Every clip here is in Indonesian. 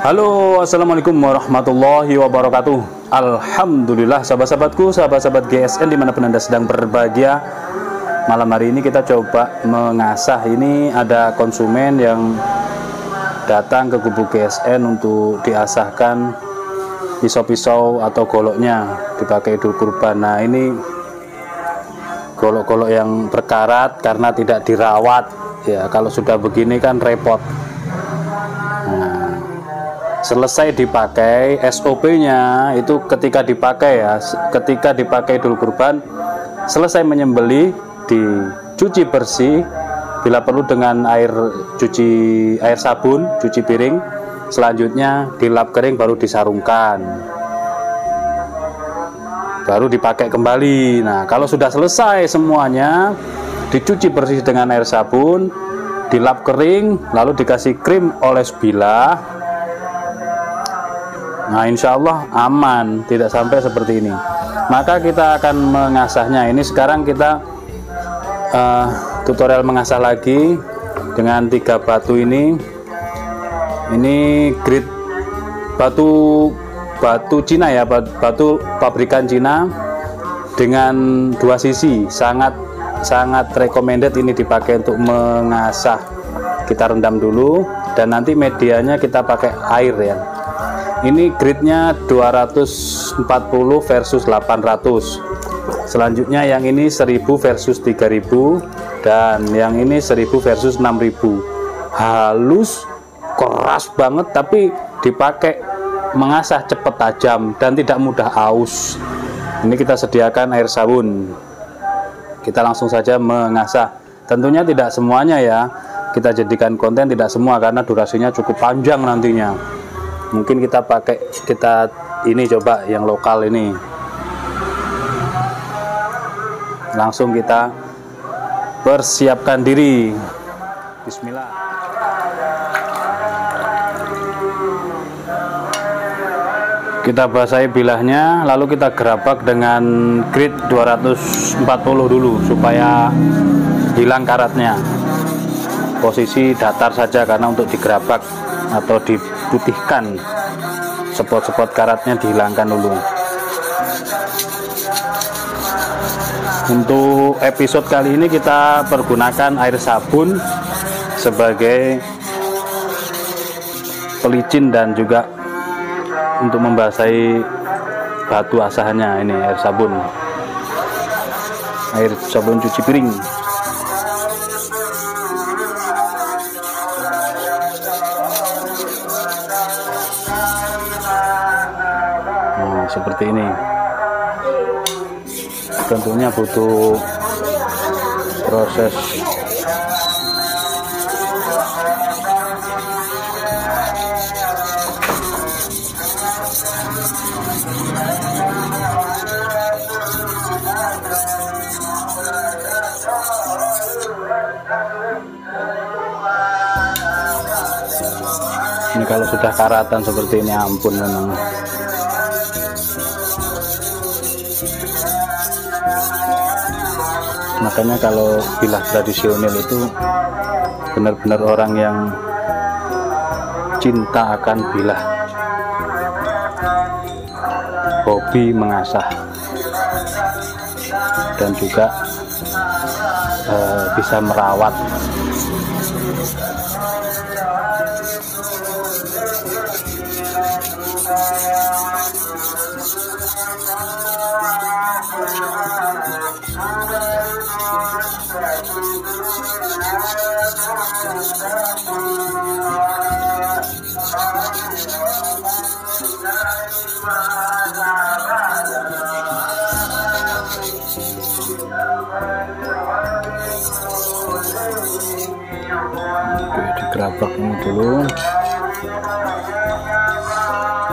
Halo, assalamualaikum warahmatullahi wabarakatuh. Alhamdulillah sahabat-sahabatku, sahabat-sahabat GSN dimanapun Anda sedang berbahagia. Malam hari ini kita coba mengasah. Ini ada konsumen yang datang ke kubu GSN untuk diasahkan pisau-pisau atau goloknya dipakai Idul Kurban. Nah, ini golok-golok yang berkarat karena tidak dirawat. Ya, kalau sudah begini kan repot. Selesai dipakai, SOP-nya itu ketika dipakai ya, ketika dipakai Idul Kurban, selesai menyembelih, dicuci bersih, bila perlu dengan air sabun, cuci piring, selanjutnya dilap kering baru disarungkan, baru dipakai kembali. Nah, kalau sudah selesai semuanya, dicuci bersih dengan air sabun, dilap kering, lalu dikasih krim oles bilah. Nah, insya Allah aman, tidak sampai seperti ini. Maka kita akan mengasahnya. Ini sekarang kita tutorial mengasah lagi dengan 3 batu ini. Ini grade batu Cina ya, batu pabrikan Cina dengan 2 sisi. Sangat recommended ini dipakai untuk mengasah. Kita rendam dulu dan nanti medianya kita pakai air ya. Ini gridnya 240 versus 800. Selanjutnya yang ini 1000 versus 3000, dan yang ini 1000 versus 6000. Halus, keras banget, tapi dipakai mengasah cepat, tajam, dan tidak mudah aus. Ini kita sediakan air sabun. Kita langsung saja mengasah. Tentunya tidak semuanya ya, kita jadikan konten tidak semua karena durasinya cukup panjang nantinya. Mungkin kita ini coba yang lokal ini. Langsung kita persiapkan diri. Bismillah. Kita basahi bilahnya, lalu kita gerabak dengan grid 240 dulu supaya hilang karatnya. Posisi datar saja karena untuk digerabak atau diputihkan, spot-spot karatnya dihilangkan dulu. Untuk episode kali ini kita pergunakan air sabun sebagai pelicin dan juga untuk membasahi batu asahannya. Ini air sabun cuci piring. Seperti ini. Tentunya butuh proses ini. Kalau sudah karatan seperti ini, ampun memang. Makanya kalau bilah tradisional itu benar-benar orang yang cinta akan bilah, hobi mengasah, dan juga bisa merawat. Oke, digerabak ini dulu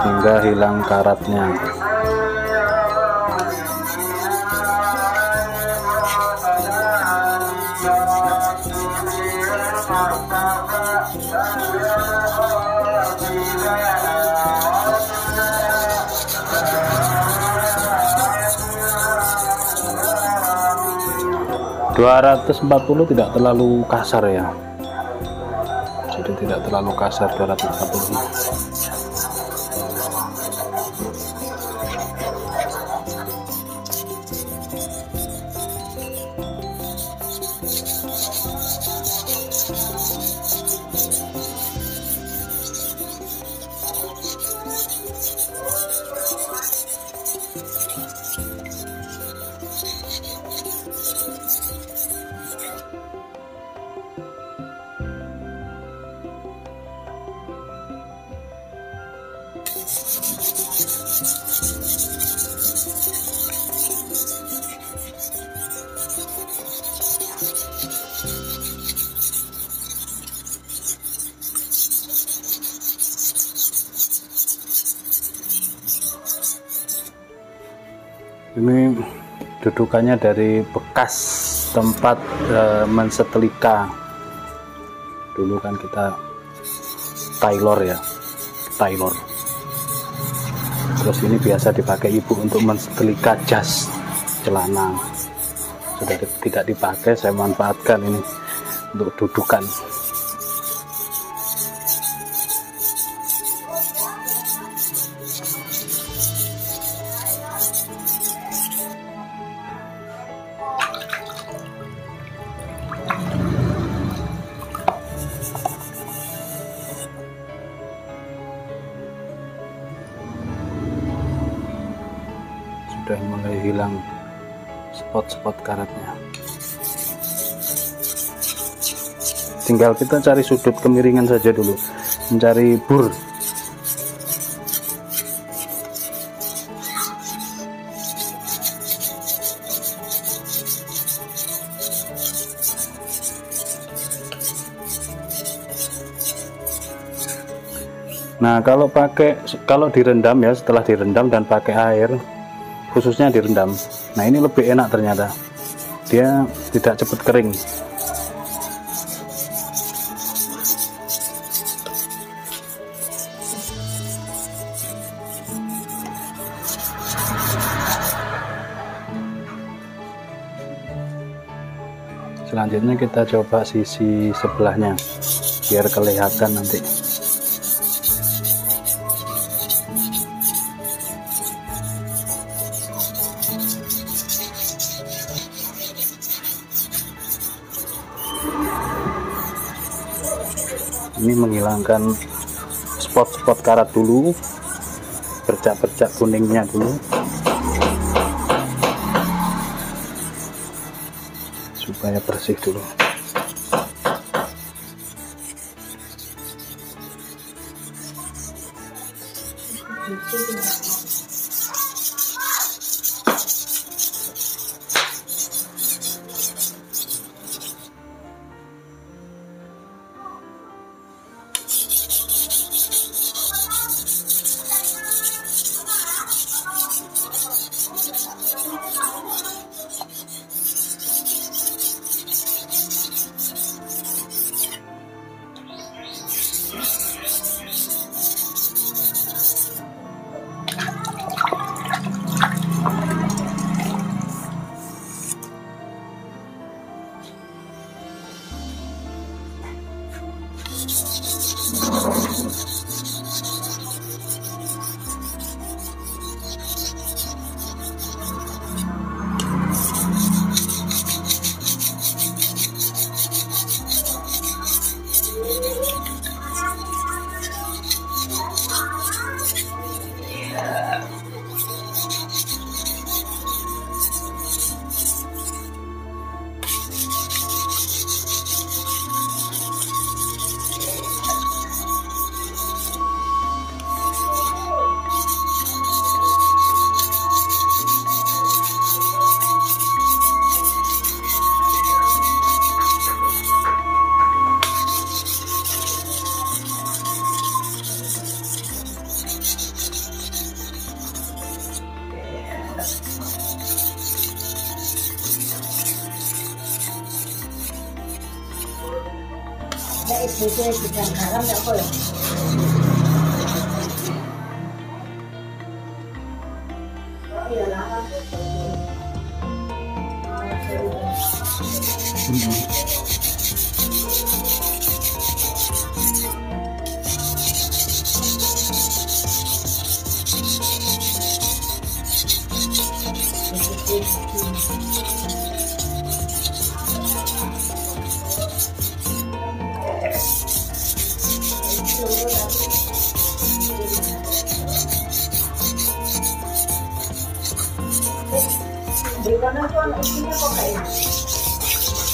hingga hilang karatnya. ...240 tidak terlalu kasar ya, jadi tidak terlalu kasar 240. Ini dudukannya dari bekas tempat mensetrika. Dulu kan kita tailor ya, tailor. Terus ini biasa dipakai ibu untuk mensetrika jas celana. Sudah tidak dipakai, saya manfaatkan ini untuk dudukan. Sudah mulai hilang spot-spot karatnya. Tinggal kita cari sudut kemiringan saja dulu, mencari bur. Nah, kalau direndam ya, setelah direndam dan pakai air, khususnya direndam, nah ini lebih enak ternyata, dia tidak cepat kering. Selanjutnya kita coba sisi sebelahnya biar kelihatan nanti. Ini menghilangkan spot-spot karat dulu, bercak-bercak kuningnya dulu, supaya bersih dulu.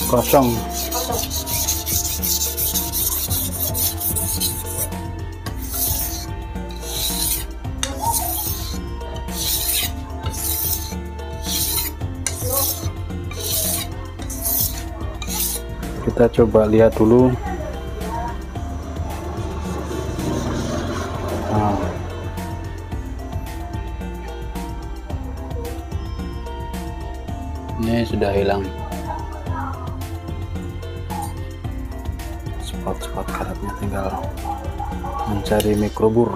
Kosong. Kita coba lihat dulu. Nah. Ini sudah hilang spot-spot karetnya, tinggal mencari mikrobur.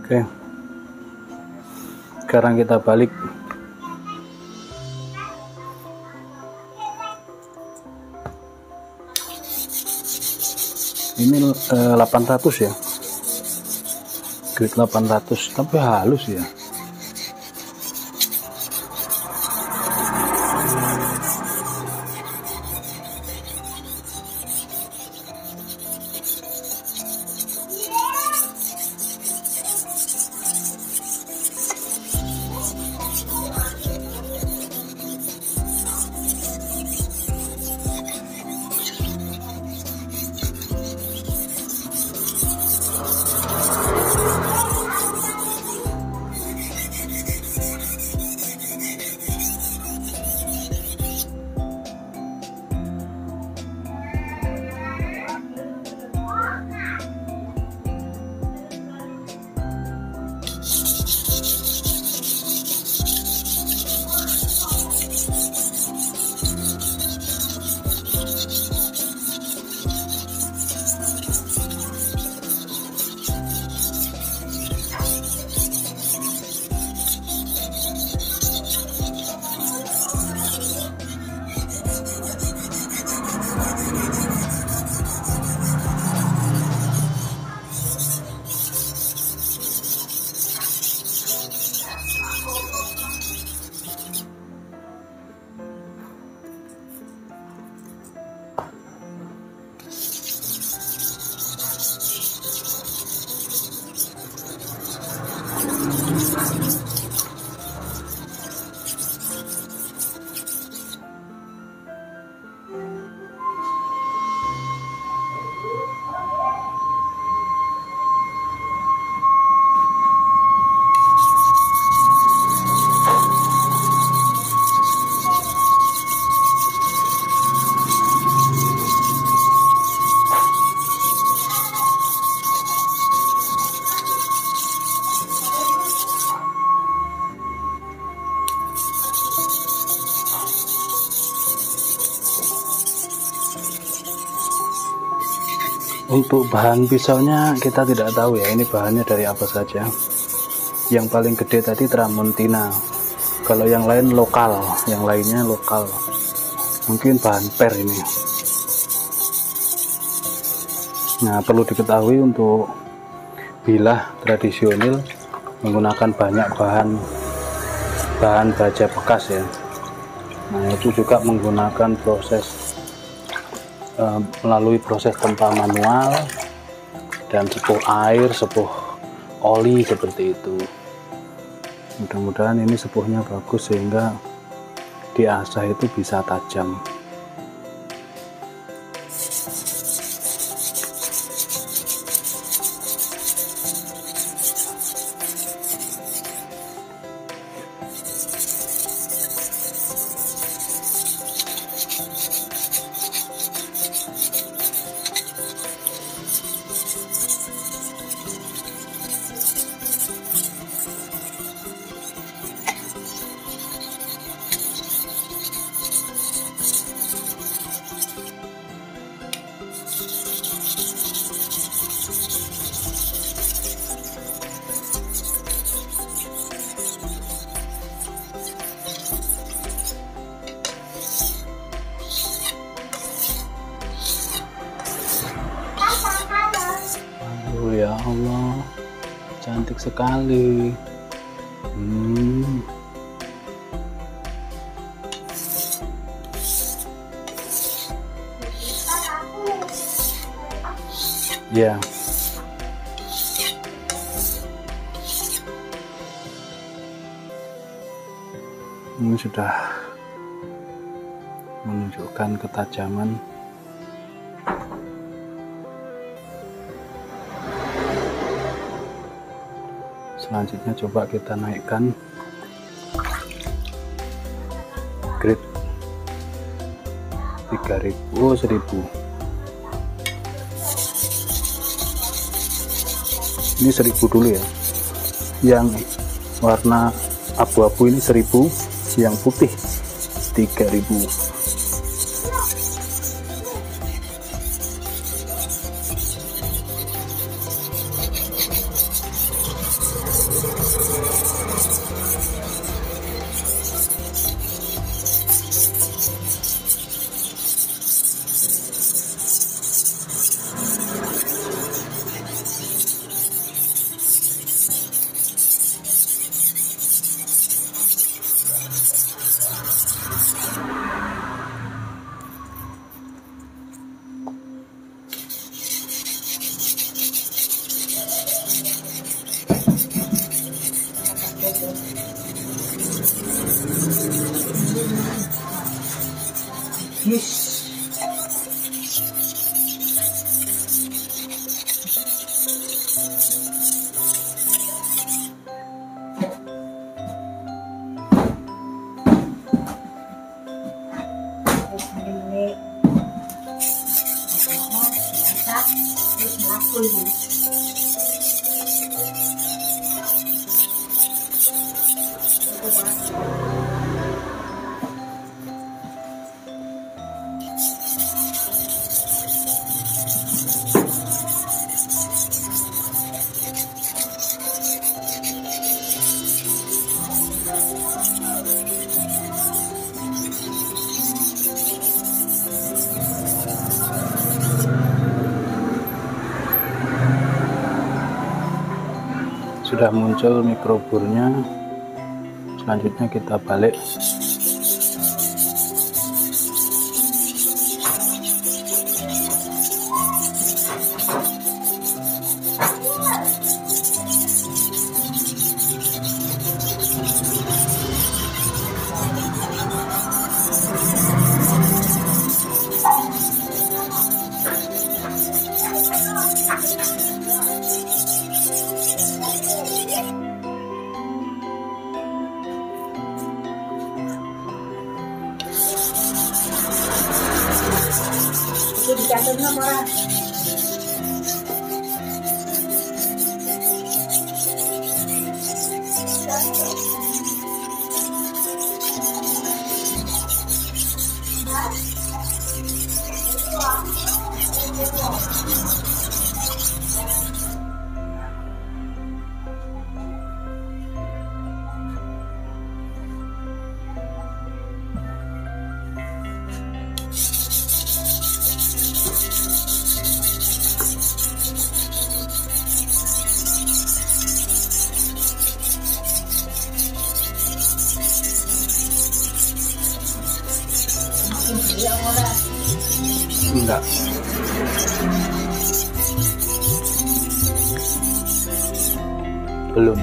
Oke, sekarang kita balik. Ini 800 ya, grade 800, tapi halus ya. Untuk bahan pisaunya kita tidak tahu ya, ini bahannya dari apa saja. Yang paling gede tadi Tramontina, kalau yang lain lokal, yang lainnya lokal, mungkin bahan per ini. Nah, perlu diketahui untuk bilah tradisional menggunakan banyak bahan baja bekas ya. Nah, itu juga menggunakan melalui proses pompa manual dan sepuh air, sepuh oli seperti itu. Mudah-mudahan ini sepuhnya bagus sehingga diasah itu bisa tajam. Ya Allah, cantik sekali. Ya. Ini sudah menunjukkan ketajaman. Selanjutnya coba kita naikkan grade 3000, 1000. Ini 1000 dulu ya. Yang warna abu-abu ini 1000, yang putih 3000. Sudah muncul mikroburnya. Selanjutnya kita balik. Dicatatnya marah. Ya orang. Enggak. Belum.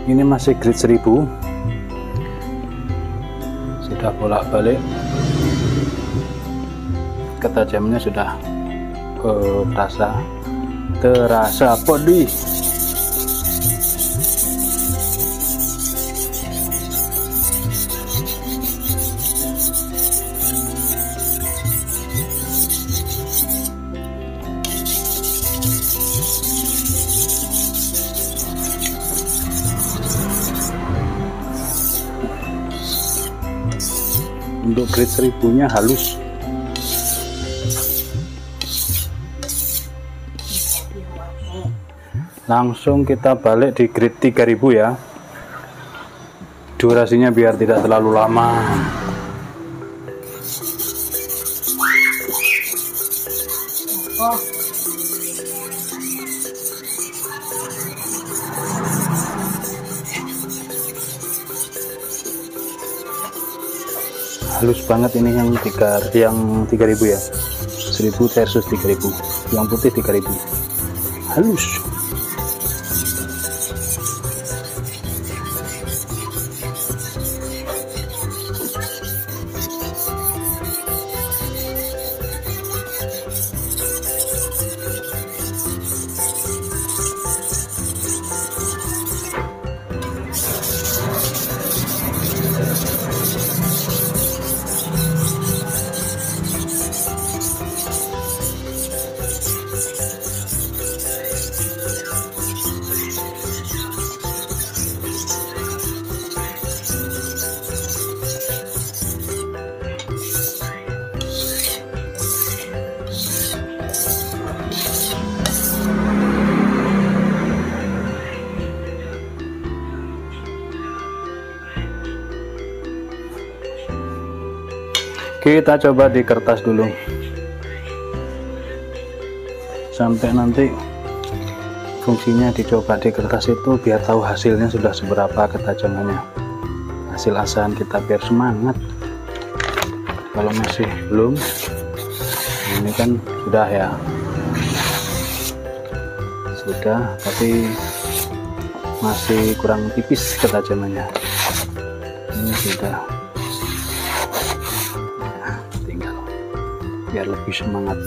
Ini masih grid 1000, sudah bolak-balik, ketajamannya sudah terasa pedih. Untuk grid 1000-nya halus. Langsung kita balik di grid 3000 ya. Durasinya biar tidak terlalu lama. Oh. Halus banget ini yang 3000 ya. 1000 versus 3000. Yang putih 3000. Halus. Kita coba di kertas dulu sampai nanti fungsinya dicoba di kertas itu biar tahu hasilnya sudah seberapa ketajamannya, hasil asahan kita biar semangat. Kalau masih belum, ini kan sudah ya, sudah, tapi masih kurang tipis ketajamannya. Ini sudah, biar lebih semangat.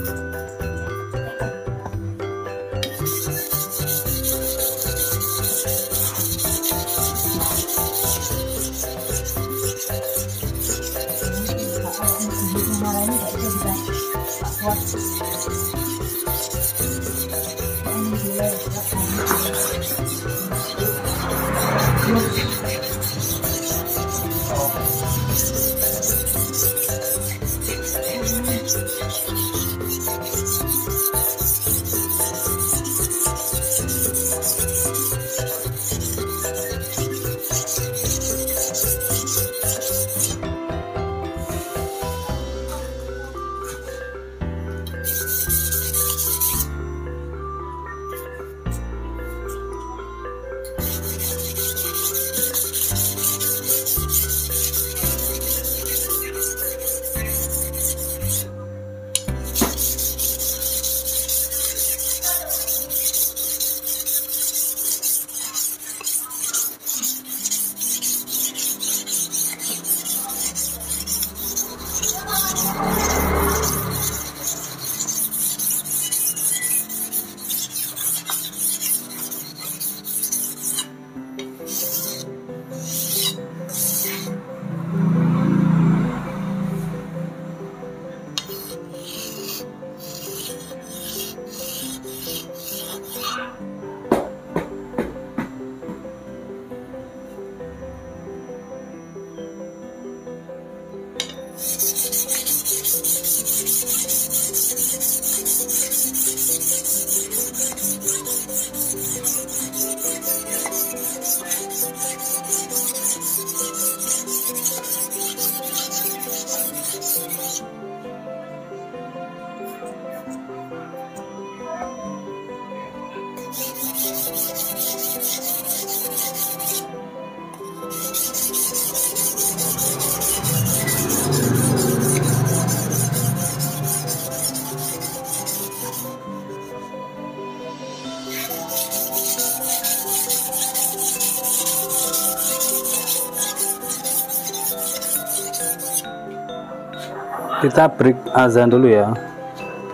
Kita break azan dulu ya,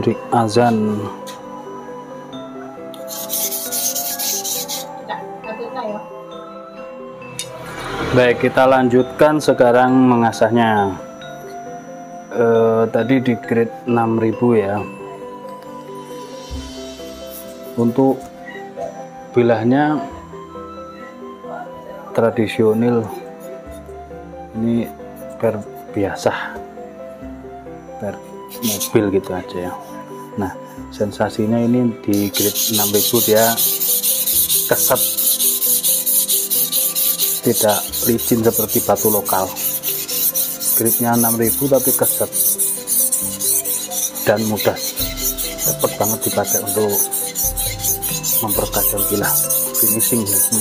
break azan. Baik, kita lanjutkan sekarang mengasahnya. Tadi di grade 6000 ya. Untuk bilahnya tradisional, ini per biasa, per mobil gitu aja ya. Nah, sensasinya ini di grade 6000 dia keset, tidak licin seperti batu lokal. Grade-nya 6000 tapi keset dan mudah, cepat banget dipakai untuk mempertajam bilah, finishing gitu.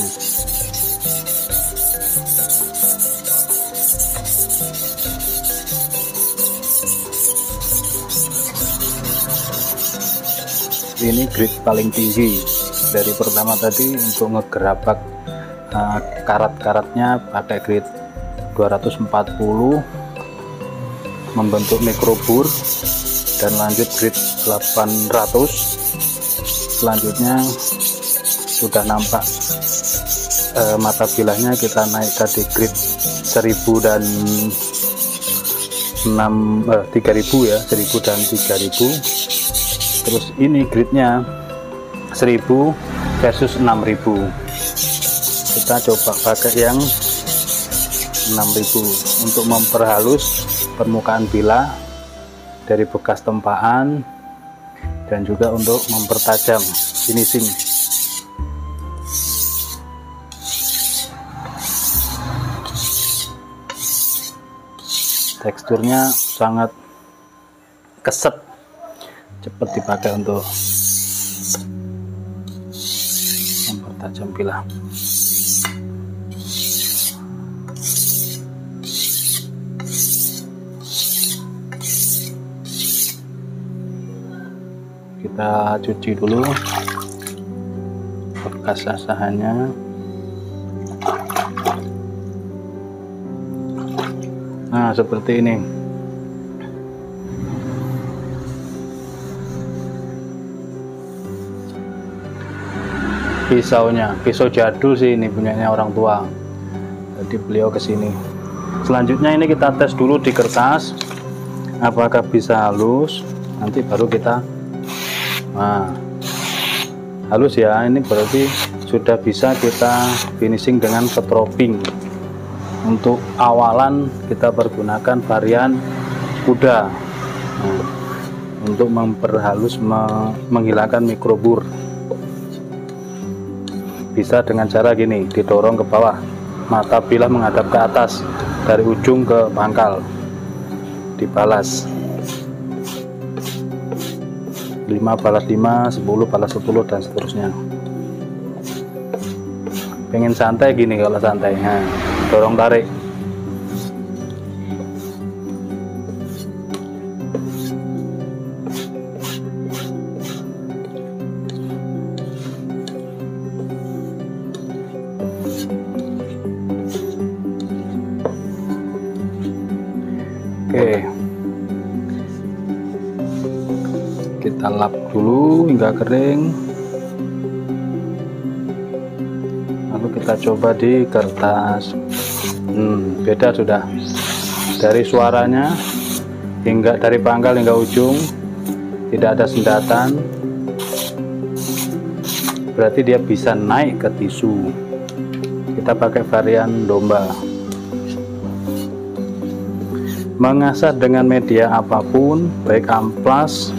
Ini grade paling tinggi dari pertama tadi. Untuk ngegerabak karat-karatnya pakai grade 240, membentuk mikrobur, dan lanjut grade 800. Selanjutnya sudah nampak mata bilahnya, kita naik tadi grade 1000 dan 3000 ya, 1000 dan 3000. Terus ini grade-nya 1000 versus 6000. Kita coba pakai yang 6000 untuk memperhalus permukaan bilah dari bekas tempaan dan juga untuk mempertajam finishing. Teksturnya sangat keset, cepat dipakai untuk mempertajam bilah. Kita cuci dulu bekas asahannya. Nah, seperti ini. Pisaunya, pisau jadul sih ini, punyanya orang tua. Jadi beliau kesini. Selanjutnya ini kita tes dulu di kertas, apakah bisa halus. Nanti baru kita, nah, halus ya. Ini berarti sudah bisa kita finishing dengan stropping. Untuk awalan kita pergunakan varian kuda, nah, untuk memperhalus, menghilangkan mikrobur. Bisa dengan cara gini, didorong ke bawah, mata bilah menghadap ke atas dari ujung ke pangkal, dibalas 5 balas 5, 10 balas 10, dan seterusnya. Pengen santai gini, kalau santai, nah, dorong tarik. Oke, kita lap dulu hingga kering, lalu kita coba di kertas. Beda sudah, dari suaranya hingga dari pangkal hingga ujung tidak ada sendatan, berarti dia bisa naik ke tisu. Kita pakai varian domba. Mengasah dengan media apapun, baik amplas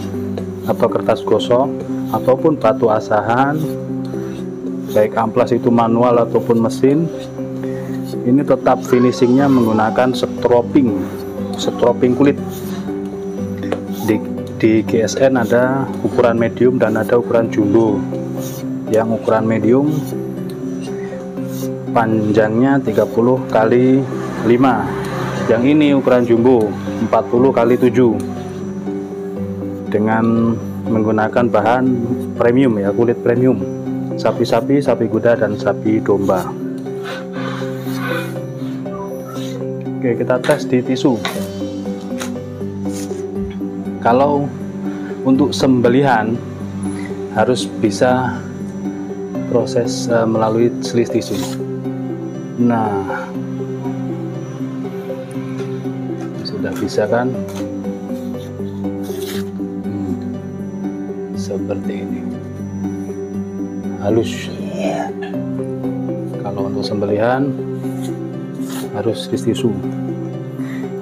atau kertas gosok ataupun batu asahan, baik amplas itu manual ataupun mesin, ini tetap finishingnya menggunakan stropping kulit. Di GSN ada ukuran medium dan ada ukuran jumbo. Yang ukuran medium panjangnya 30 kali 5. Yang ini ukuran jumbo 40 kali 7, dengan menggunakan bahan premium ya, kulit premium, sapi-sapi, sapi kuda, dan sapi domba. Oke, kita tes di tisu. Kalau untuk sembelihan harus bisa proses melalui slice tisu. Nah, sudah bisa kan? Seperti ini, halus. Kalau untuk sembelihan harus slice tisu.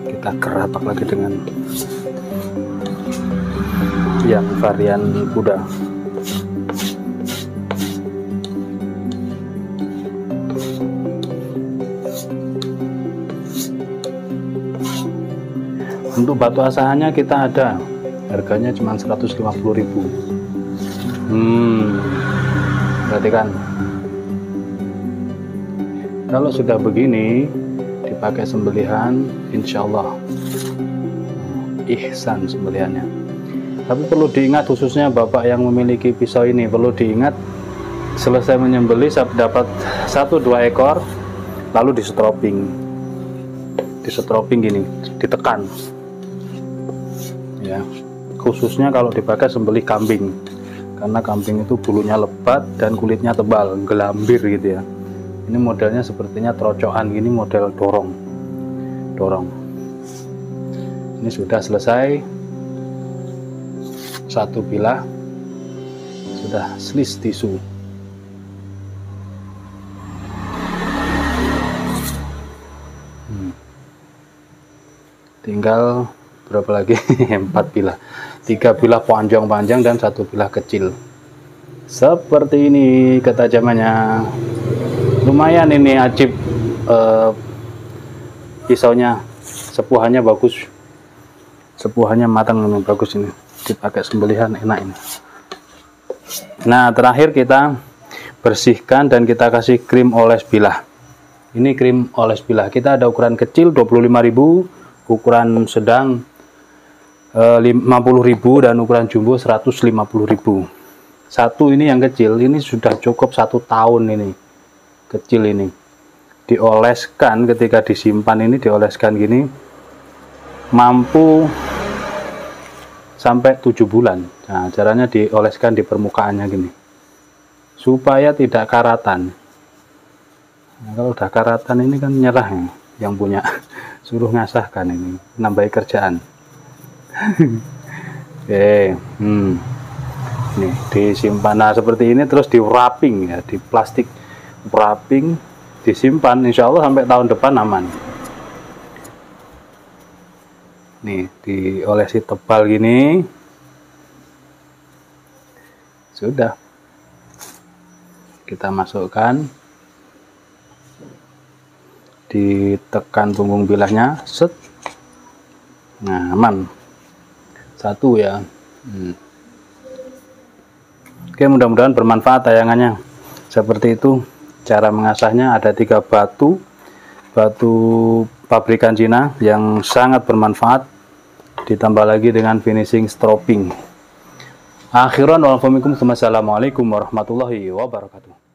Kita kerapak lagi dengan yang varian kuda. Untuk batu asahannya kita ada, harganya cuma 150.000. Berarti kan kalau sudah begini dipakai sembelihan, insya Allah ihsan sembelihannya. Tapi perlu diingat, khususnya bapak yang memiliki pisau ini, perlu diingat selesai menyembelih dapat 1-2 ekor, lalu di stroping gini, ditekan ya, khususnya kalau dipakai sembelih kambing, karena kambing itu bulunya lebat dan kulitnya tebal, gelambir gitu ya. Ini modelnya sepertinya trocokan gini, model dorong. Ini sudah selesai, satu bilah sudah slice tisu. Tinggal berapa lagi? 4 bilah, 3 bilah panjang dan 1 bilah kecil. Seperti ini ketajamannya. Lumayan ini ajib, pisaunya, sepuhannya bagus, sepuhannya matang, memang bagus ini, dipakai sembelihan enak ini. Nah, terakhir kita bersihkan dan kita kasih krim oles bilah. Ini krim oles bilah, kita ada ukuran kecil 25.000, ukuran sedang 50.000, dan ukuran jumbo 150.000. Satu ini yang kecil, ini sudah cukup 1 tahun ini. Kecil ini dioleskan, ketika disimpan ini dioleskan gini, mampu sampai 7 bulan. Nah, caranya dioleskan di permukaannya gini supaya tidak karatan. Nah, kalau udah karatan ini kan nyerah ya, yang punya suruh ngasahkan, ini nambahi kerjaan. Oke, nih disimpan, nah seperti ini, terus di wrapping ya, di plastik wrapping, disimpan, insya Allah sampai tahun depan aman. Nih diolesi tebal gini, sudah kita masukkan, ditekan punggung bilahnya, set. Nah, aman, satu ya. Oke, mudah-mudahan bermanfaat tayangannya. Seperti itu cara mengasahnya. Ada 3 batu pabrikan Cina yang sangat bermanfaat, ditambah lagi dengan finishing stroping. Akhiran, wassalamualaikum warahmatullahi wabarakatuh.